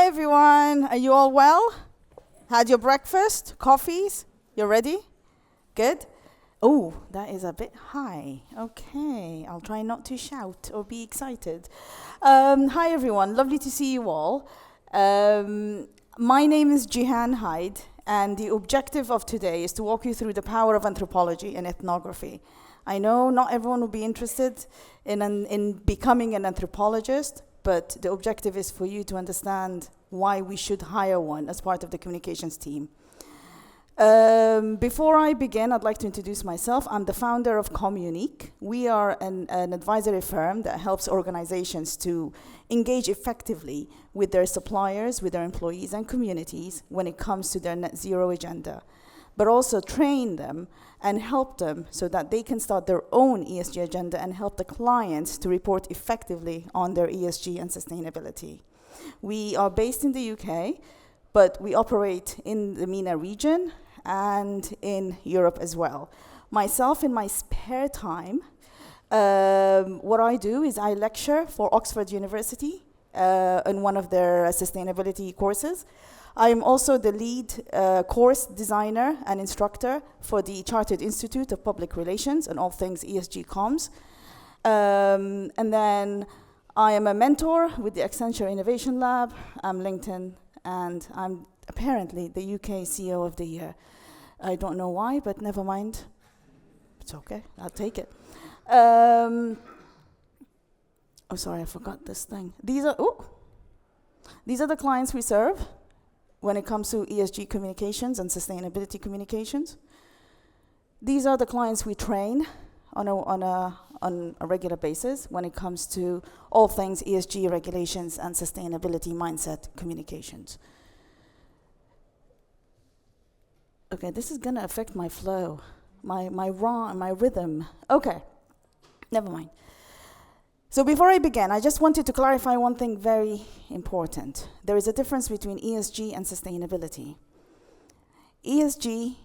Hi, everyone. Are you all well? Had your breakfast? Coffees? You ready? Good? Oh, that is a bit high. Okay, I'll try not to shout or be excited. Hi, everyone. Lovely to see you all. My name is Gihan Hyde, and the objective of today is to walk you through the power of anthropology and ethnography. I know not everyone will be interested in becoming an anthropologist, but the objective is for you to understand why we should hire one as part of the communications team. Before I begin, I'd like to introduce myself. I'm the founder of CommUnique. We are an advisory firm that helps organizations to engage effectively with their suppliers, with their employees and communities when it comes to their net zero agenda, but also train them and help them so that they can start their own ESG agenda and help the clients to report effectively on their ESG and sustainability. We are based in the UK, but we operate in the MENA region and in Europe as well. Myself, in my spare time, what I do is I lecture for Oxford University in one of their sustainability courses. I'm also the lead course designer and instructor for the Chartered Institute of Public Relations and all things ESG comms. And then I am a mentor with the Accenture Innovation Lab. I'm LinkedIn, and I'm apparently the UK CEO of the Year. I don't know why, but never mind. It's okay, I'll take it. Oh, sorry, I forgot this thing. These are the clients we serve when it comes to ESG communications and sustainability communications. These are the clients we train on a regular basis when it comes to all things ESG regulations and sustainability mindset communications. Okay, this is gonna affect my flow, my rhythm. Okay, never mind. So before I begin, I just wanted to clarify one thing very important. There is a difference between ESG and sustainability. ESG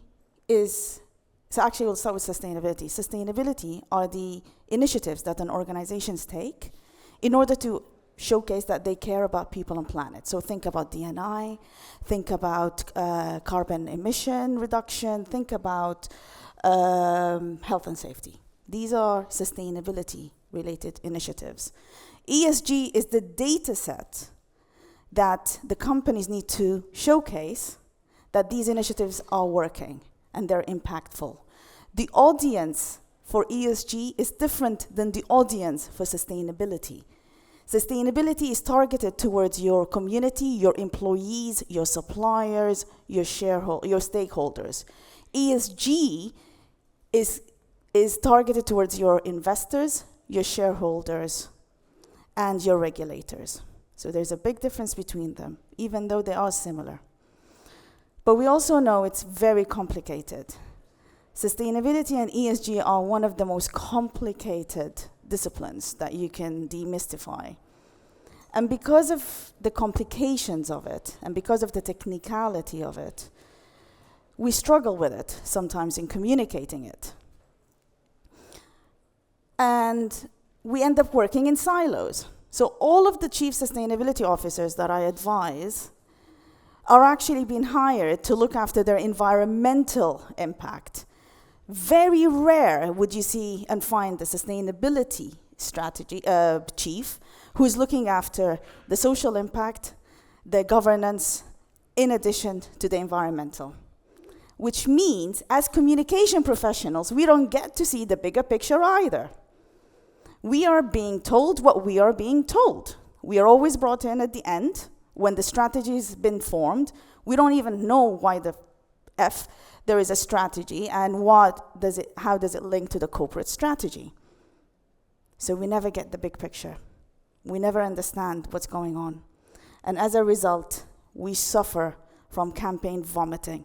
is, so actually we'll start with sustainability. Sustainability are the initiatives that an organizations take in order to showcase that they care about people and planet. So think about D&I, think about carbon emission reduction, think about health and safety. These are sustainability related initiatives. ESG is the data set that the companies need to showcase that these initiatives are working and they're impactful. The audience for ESG is different than the audience for sustainability. Sustainability is targeted towards your community, your employees, your suppliers, your stakeholders. ESG is targeted towards your investors, your shareholders, and your regulators. So there's a big difference between them, even though they are similar. But we also know it's very complicated. Sustainability and ESG are one of the most complicated disciplines that you can demystify. And because of the complications of it, and because of the technicality of it, we struggle with it sometimes in communicating it. And we end up working in silos. So all of the chief sustainability officers that I advise are actually being hired to look after their environmental impact. Very rare would you see and find the sustainability strategy chief who's looking after the social impact, the governance, in addition to the environmental. Which means, as communication professionals, we don't get to see the bigger picture either. We are being told what we are being told. We are always brought in at the end when the strategy has been formed. We don't even know why the F there is a strategy and how does it link to the corporate strategy. So we never get the big picture. We never understand what's going on. And as a result, we suffer from campaign vomiting.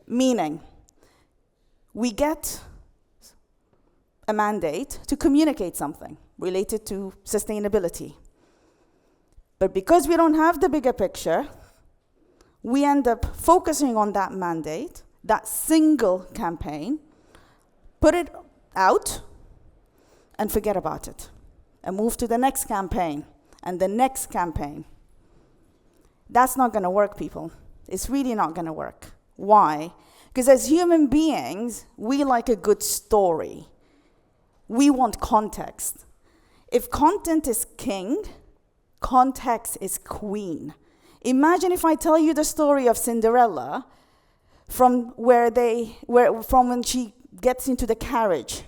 Meaning, we get a mandate to communicate something related to sustainability. But because we don't have the bigger picture, we end up focusing on that mandate, that single campaign, put it out, and forget about it, and move to the next campaign, and the next campaign. That's not going to work, people. It's really not going to work. Why? Because as human beings, we like a good story. We want context. If content is king, context is queen. Imagine if I tell you the story of Cinderella from when she gets into the carriage,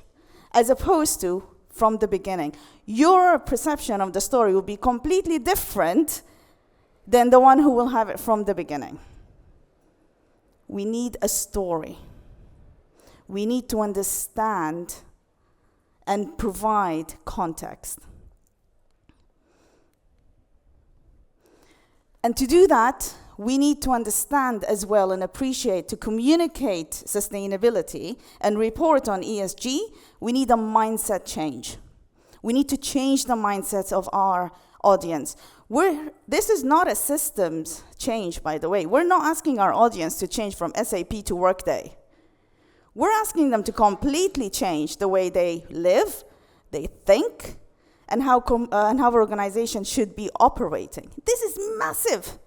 as opposed to from the beginning. Your perception of the story will be completely different than the one who will have it from the beginning. We need a story. We need to understand and provide context. And to do that, we need to understand as well and appreciate, to communicate sustainability and report on ESG, we need a mindset change. We need to change the mindsets of our audience. This is not a systems change, by the way. We're not asking our audience to change from SAP to Workday. We're asking them to completely change the way they live, they think, and how organizations should be operating. This is massive.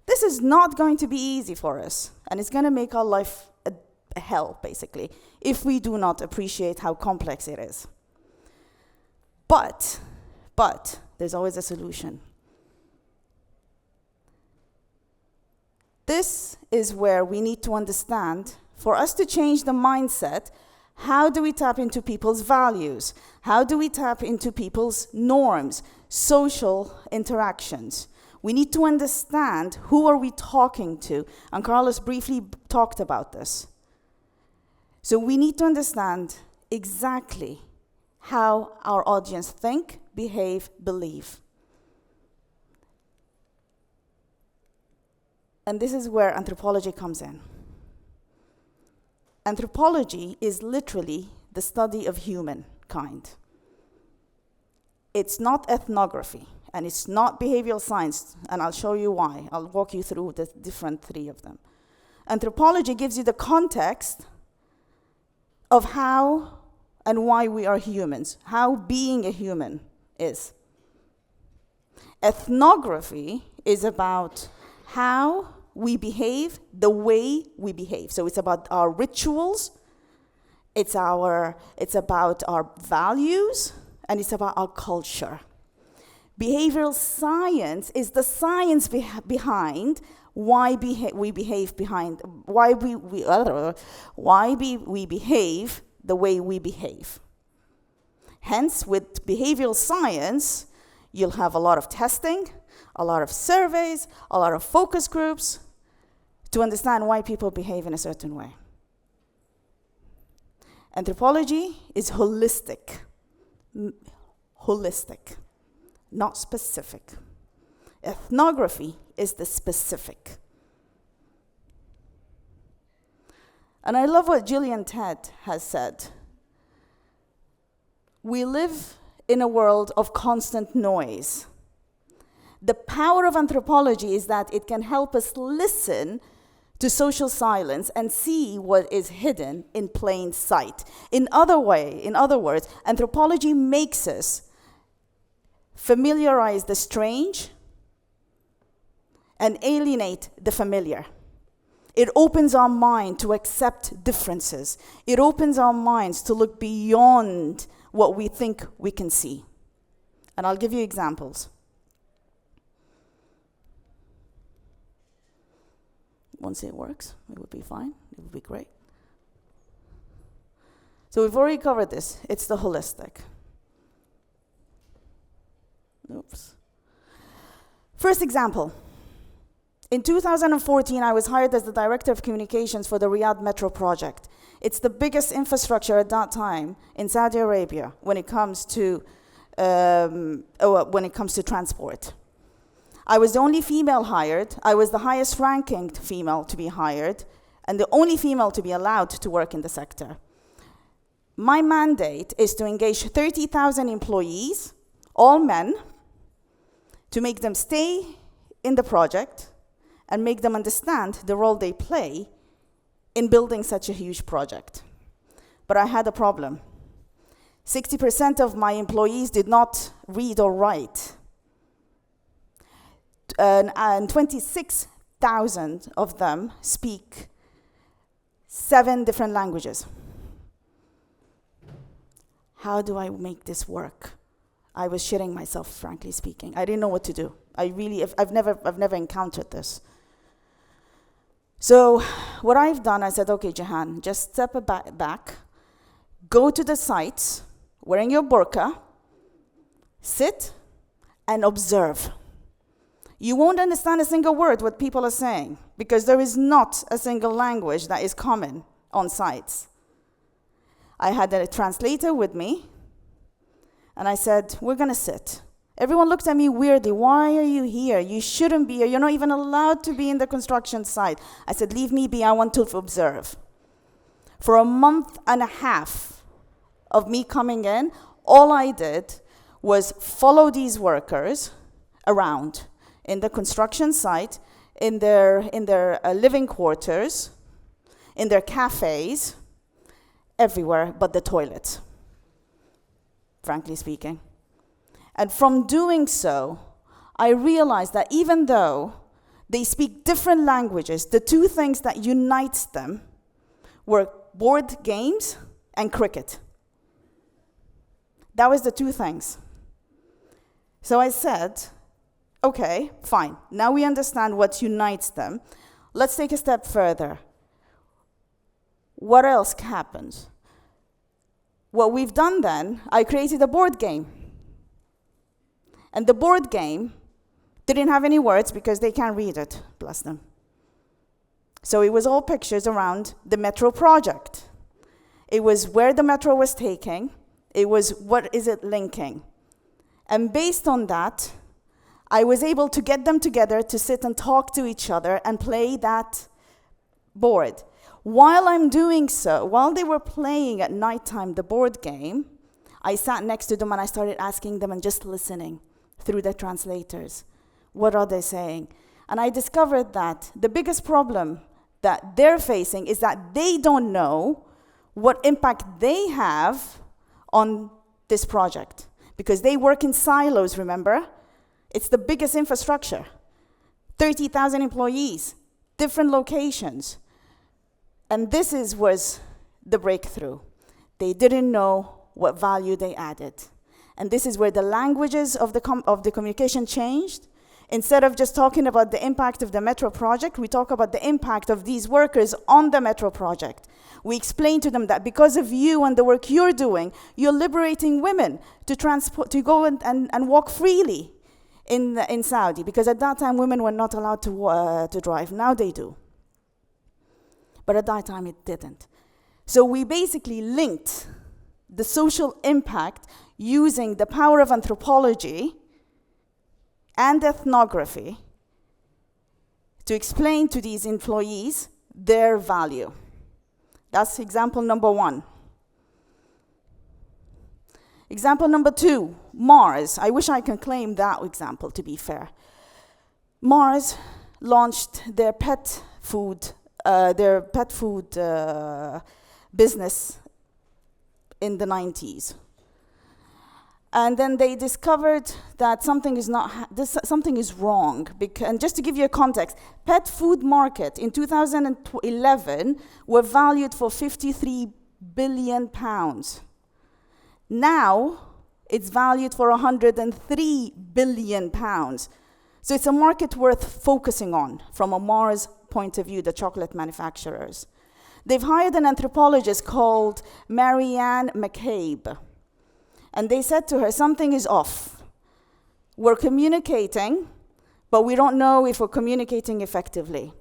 This is not going to be easy for us, and it's going to make our life a hell, basically, if we do not appreciate how complex it is. But there's always a solution. This is where we need to understand, for us to change the mindset, how do we tap into people's values? How do we tap into people's norms, social interactions? We need to understand who are we talking to, and Carlos briefly talked about this. So we need to understand exactly how our audience think, behave, believe. And this is where anthropology comes in. Anthropology is literally the study of humankind. It's not ethnography, and it's not behavioral science, and I'll show you why. I'll walk you through the different three of them. Anthropology gives you the context of how and why we are humans, how being a human is. Ethnography is about how we behave, the way we behave. So it's about our rituals, it's about our values, and it's about our culture. Behavioral science is the science behind why we behave the way we behave. Hence, with behavioral science, you'll have a lot of testing, a lot of surveys, a lot of focus groups to understand why people behave in a certain way. Anthropology is holistic, not specific. Ethnography is the specific. And I love what Gillian Tett has said. We live in a world of constant noise. The power of anthropology is that it can help us listen to social silence and see what is hidden in plain sight. In other words, anthropology makes us familiarize the strange and alienate the familiar. It opens our mind to accept differences. It opens our minds to look beyond what we think we can see. And I'll give you examples. Once it works, it would be fine. It would be great. So we've already covered this. It's the holistic. Oops. First example. In 2014, I was hired as the Director of Communications for the Riyadh Metro project. It's the biggest infrastructure at that time in Saudi Arabia when it comes to transport. I was the only female hired. I was the highest ranking female to be hired, and the only female to be allowed to work in the sector. My mandate is to engage 30,000 employees, all men, to make them stay in the project and make them understand the role they play in building such a huge project. But I had a problem. 60% of my employees did not read or write. and 26,000 of them speak 7 different languages. How do I make this work? I was shitting myself, frankly speaking. I didn't know what to do. I've never encountered this. So what I've done, I said, okay, Gihan, just step back, go to the sites, wearing your burqa, sit and observe. You won't understand a single word what people are saying because there is not a single language that is common on sites. I had a translator with me and I said, we're going to sit. Everyone looked at me weirdly. Why are you here? You shouldn't be here. You're not even allowed to be in the construction site. I said, leave me be. I want to observe. For a month and a half of me coming in, all I did was follow these workers around in the construction site, in their living quarters, in their cafes, everywhere but the toilet, frankly speaking. And from doing so, I realized that even though they speak different languages, the 2 things that unites them were board games and cricket. That was the 2 things. So I said, okay, fine. Now we understand what unites them. Let's take a step further. What else happens? What we've done then, I created a board game. And the board game didn't have any words because they can't read it, bless them. So it was all pictures around the metro project. It was where the metro was taking. It was what is it linking. And based on that, I was able to get them together to sit and talk to each other and play that board. While I'm doing so, while they were playing at nighttime the board game, I sat next to them and I started asking them and just listening through the translators. What are they saying? And I discovered that the biggest problem that they're facing is that they don't know what impact they have on this project. Because they work in silos, remember? It's the biggest infrastructure. 30,000 employees, different locations. And this was the breakthrough. They didn't know what value they added. And this is where the languages of the communication changed. Instead of just talking about the impact of the metro project, we talk about the impact of these workers on the metro project. We explain to them that because of you and the work you're doing, you're liberating women to go and walk freely in Saudi. Because at that time, women were not allowed to drive. Now they do. But at that time, it didn't. So we basically linked the social impact using the power of anthropology and ethnography to explain to these employees their value. That's example number 1. Example number 2, Mars. I wish I could claim that example, to be fair. Mars launched their pet food business in the 90s. And then they discovered that something is wrong. And just to give you a context, pet food market in 2011 were valued for 53 billion pounds. Now, it's valued for 103 billion pounds. So it's a market worth focusing on from a Mars point of view, the chocolate manufacturers. They've hired an anthropologist called Marianne McCabe. And they said to her, something is off. We're communicating, but we don't know if we're communicating effectively.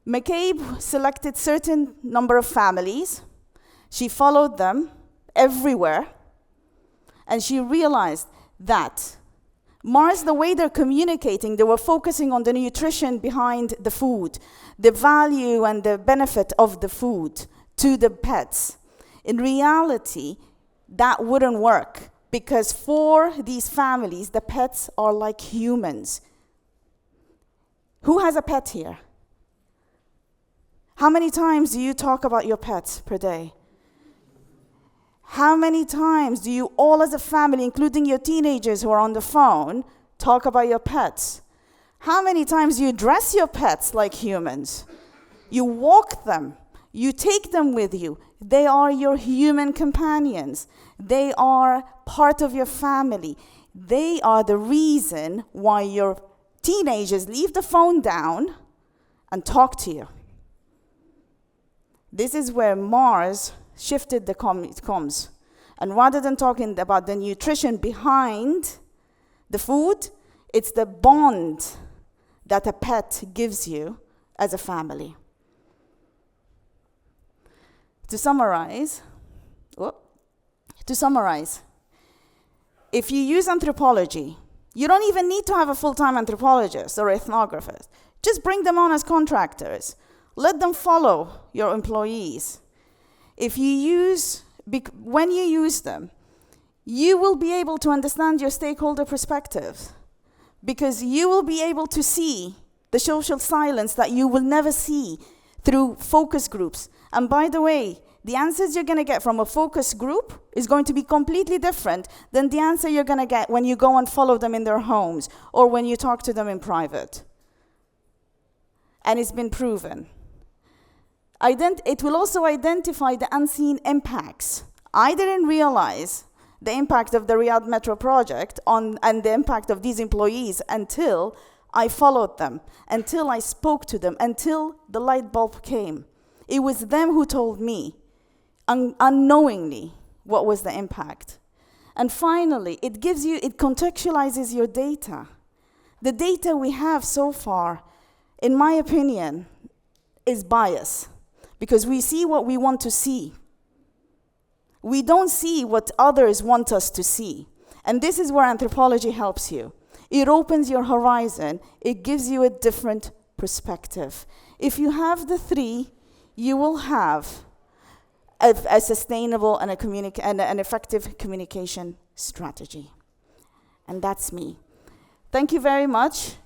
McCabe selected certain number of families. She followed them everywhere. And she realized that Mars, the way they're communicating, they were focusing on the nutrition behind the food, the value and the benefit of the food to the pets. In reality, that wouldn't work because for these families, the pets are like humans. Who has a pet here? How many times do you talk about your pets per day? How many times do you all as a family, including your teenagers who are on the phone, talk about your pets? How many times you dress your pets like humans? You walk them. You take them with you. They are your human companions. They are part of your family. They are the reason why your teenagers leave the phone down and talk to you. This is where Mars shifted the comms. And rather than talking about the nutrition behind the food, it's the bond that a pet gives you as a family. To summarize, if you use anthropology, you don't even need to have a full-time anthropologist or ethnographer. Just bring them on as contractors. Let them follow your employees. When you use them, you will be able to understand your stakeholder perspectives, because you will be able to see the social silence that you will never see through focus groups. And by the way, the answers you're going to get from a focus group is going to be completely different than the answer you're going to get when you go and follow them in their homes or when you talk to them in private. And it's been proven. It will also identify the unseen impacts. I didn't realize the impact of the Riyadh Metro project and the impact of these employees until I followed them, until I spoke to them, until the light bulb came. It was them who told me, unknowingly, what was the impact. And finally, it contextualizes your data. The data we have so far, in my opinion, is bias, because we see what we want to see. We don't see what others want us to see. And this is where anthropology helps you. It opens your horizon. It gives you a different perspective. If you have the three, you will have a sustainable and an effective communication strategy. And that's me. Thank you very much.